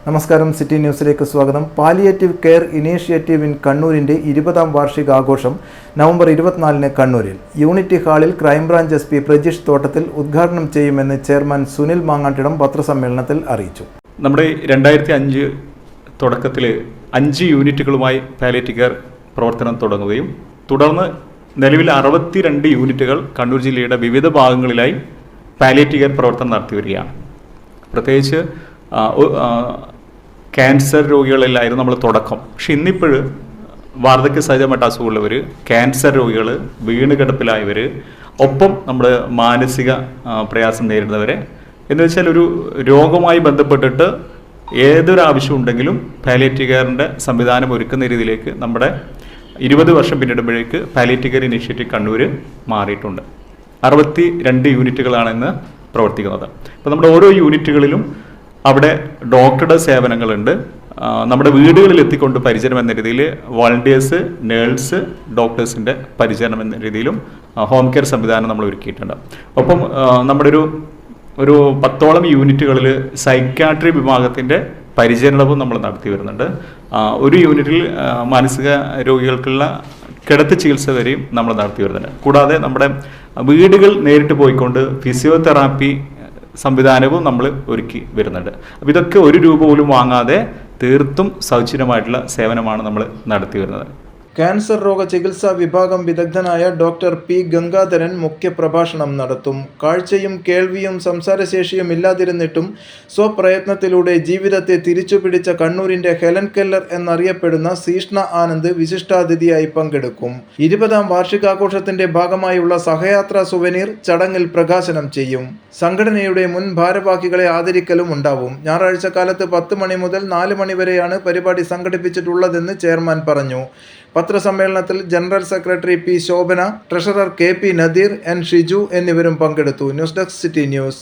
നമസ്കാരം, സിറ്റി ന്യൂസിലേക്ക് സ്വാഗതം. പാലിയേറ്റീവ് കെയർ ഇനീഷ്യേറ്റീവ് ഇൻ കണ്ണൂരിൻ്റെ 20ാം വാർഷികാഘോഷം നവംബർ 24-ന് കണ്ണൂരിൽ യൂണിറ്റി ഹാളിൽ ക്രൈംബ്രാഞ്ച് SP പ്രജിഷ് തോട്ടത്തിൽ ഉദ്ഘാടനം ചെയ്യുമെന്ന് ചെയർമാൻ സുനിൽ മാങ്ങാട്ടിടം പത്രസമ്മേളനത്തിൽ അറിയിച്ചു. നമ്മുടെ 2005 തുടക്കത്തിൽ 5 യൂണിറ്റുകളുമായി പാലിയേറ്റീവ് കെയർ പ്രവർത്തനം തുടങ്ങുകയും തുടർന്ന് നിലവിൽ 62 യൂണിറ്റുകൾ കണ്ണൂർ ജില്ലയുടെ വിവിധ ഭാഗങ്ങളിലായി പാലിയേറ്റീവ് കെയർ പ്രവർത്തനം നടത്തി വരികയാണ്. പ്രത്യേകിച്ച് ക്യാൻസർ രോഗികളിലായിരുന്നു നമ്മൾ തുടക്കം. പക്ഷെ ഇന്നിപ്പോൾ വാർദ്ധക്യ സഹജമായിട്ട് അസുഖമുള്ളവർ, ക്യാൻസർ രോഗികൾ, വീണ് കിടപ്പിലായവർ, ഒപ്പം നമ്മൾ മാനസിക പ്രയാസം നേരിടുന്നവരെ എന്ന് വെച്ചാൽ ഒരു രോഗവുമായി ബന്ധപ്പെട്ടിട്ട് ഏതൊരു ആവശ്യം ഉണ്ടെങ്കിലും പാലിയേറ്റീവ് കെയറിൻ്റെ സംവിധാനം ഒരുക്കുന്ന രീതിയിലേക്ക് നമ്മുടെ 20 വർഷം പിന്നിടുമ്പോഴേക്ക് പാലിയേറ്റീവ് കെയർ ഇനീഷ്യേറ്റീവ് കണ്ണൂർ മാറിയിട്ടുണ്ട്. 62 യൂണിറ്റുകളാണ് ഇന്ന് പ്രവർത്തിക്കുന്നത്. അപ്പോൾ നമ്മുടെ ഓരോ യൂണിറ്റുകളിലും അവിടെ ഡോക്ടറുടെ സേവനങ്ങളുണ്ട്. നമ്മുടെ വീടുകളിൽ എത്തിക്കൊണ്ട് പരിചരണം എന്ന രീതിയിൽ വോളണ്ടിയേഴ്സ്, നേഴ്സ്, ഡോക്ടേഴ്സിൻ്റെ പരിചരണം എന്ന രീതിയിലും ഹോം കെയർ സംവിധാനം നമ്മൾ ഒരുക്കിയിട്ടുണ്ട്. ഒപ്പം നമ്മുടെ ഒരു 10ഓളം യൂണിറ്റുകളിൽ സൈക്യാട്രി വിഭാഗത്തിൻ്റെ പരിചരണവും നമ്മൾ നടത്തി വരുന്നുണ്ട്. ഒരു യൂണിറ്റിൽ മാനസിക രോഗികൾക്കുള്ള കിടത്തി ചികിത്സ വരെയും നമ്മൾ നടത്തി വരുന്നുണ്ട്. കൂടാതെ നമ്മുടെ വീടുകൾ നേരിട്ട് പോയിക്കൊണ്ട് ഫിസിയോതെറാപ്പി സംവിധാനവും നമ്മൾ ഒരുക്കി വരുന്നുണ്ട്. അപ്പോൾ ഇതൊക്കെ 1 രൂപ പോലും വാങ്ങാതെ തീർത്തും സൗജന്യമായിട്ടുള്ള സേവനമാണ് നമ്മൾ നടത്തി വരുന്നത്. ക്യാൻസർ രോഗ ചികിത്സാ വിഭാഗം വിദഗ്ധനായ ഡോക്ടർ P. ഗംഗാധരൻ മുഖ്യപ്രഭാഷണം നടത്തും. കാഴ്ചയും കേൾവിയും സംസാരശേഷിയും ഇല്ലാതിരുന്നിട്ടും സ്വപ്രയത്നത്തിലൂടെ ജീവിതത്തെ തിരിച്ചുപിടിച്ച കണ്ണൂരിൻ്റെ ഹെലൻ കെല്ലർ എന്നറിയപ്പെടുന്ന സീഷ്ണ ആനന്ദ് വിശിഷ്ടാതിഥിയായി പങ്കെടുക്കും. 20ാം വാർഷികാഘോഷത്തിന്റെ ഭാഗമായുള്ള സഹയാത്രാ സുവനീർ ചടങ്ങിൽ പ്രകാശനം ചെയ്യും. സംഘടനയുടെ മുൻ ഭാരവാഹികളെ ആദരിക്കലും ഉണ്ടാവും. ഞായറാഴ്ച കാലത്ത് 10 മണി മുതൽ 4 മണി വരെയാണ് പരിപാടി സംഘടിപ്പിച്ചിട്ടുള്ളതെന്ന് ചെയർമാൻ പറഞ്ഞു. പത്രസമ്മേളനത്തിൽ general secretary P. Shobhana, treasurer KP Nadeer, N. Shiju എന്നിവരും പങ്കെടുത്തു. News desk, city news.